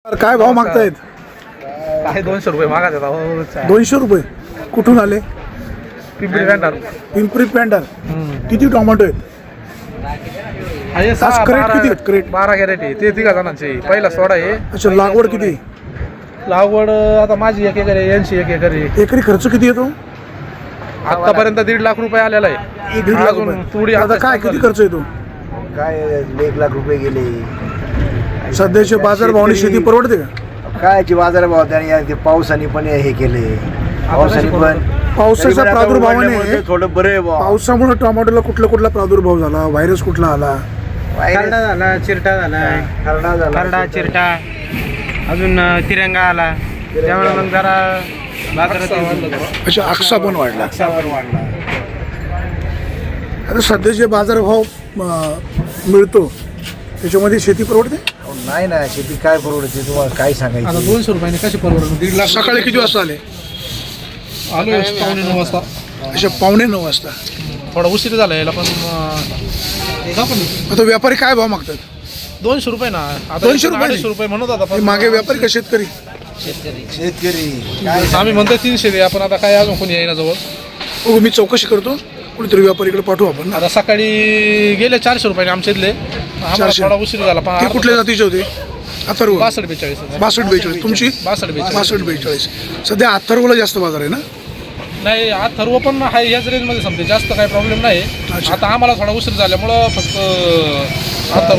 काय भाव मागतायत? काय 200 रुपये मागा देता हो. 200 रुपये. कुठून आले? पिंपरी पेंढार. पिंपरी पेंढार. किती टोमॅटो आहेत? आहे आज क्रेट किती आहेत? क्रेट 12 कॅरेट आहे. ते तिघा जणांचे पहिला सोडा आहे. अच्छा, लागवड किती? लागवड आता माझी 1 एकर आहे, यांची 1 एकर आहे. एकरी खर्च किती येतो? आतापर्यंत 1.5 लाख रुपये आलेला आहे. 1.5 लाख अजून रुपये. थोडी आता काय किती खर्च येतो? काय 1 लाख रुपये गेले. सध्याचे बाजार भावाने शेती परवडते का? कायची बाजारभाव त्याने ते पावसाने पण हे केले. पावसाने पण पावसाच्या प्रादुर्भावाने थोडं बरं आहे बुवा. पावसामुळे टोमॅटोला कुठला प्रादुर्भाव झाला? व्हायरस कुठला आला? खरडा झाला, चिरटा झाला, खरडा झाला. खरडा चिरटा, अजून तिरंगा आला. त्यामुळे मग जरा बाजारात अच्छा, आक्सा पण वाढला. वाढला. आता सध्याचे बाजारभाव मिळतो त्याच्यामध्ये शेती परवडते? नाही ना, शेती काय परवडते तुम्हाला काय आता सांगायचं. 200 रुपयाने कशी परवडणार? 1.5 लाख. सकाळी किती वाजता आले? आलो 9:45 वाजता. अच्छा, 8:45 वाजता. थोडा उशीर झाला याला पण आता व्यापारी काय भाव मागतात? 200 रुपये ना. आता 200 रुपये? 250 रुपये म्हणत होता हे पण मागे व्यापारी का शेतकरी? शेतकरी काय आम्ही म्हणतो 300 दे. आपण आता काय अजून कोणी येईना जवळ. हो, मी चौकशी करतो. कुणीतरी व्यापारीकडे पाठवू आपण ना. आता सकाळी गेले 400 रुपयाने आमच्या इथले. आम्हाला 400. थोडा उशीर झाला. ते कुठल्या जातीचे होते? अथर्व. 62-42. 62-42. तुमची? 62-42. 62-42. सध्या अथर्वला जास्त बाजार आहे ना? नाही, आज ठरव पण आहे याच रेंजमध्ये समजे, जास्त काही प्रॉब्लेम नाही. अच्छा. आता आम्हाला थोडा उशीर झाल्यामुळं फक्त आता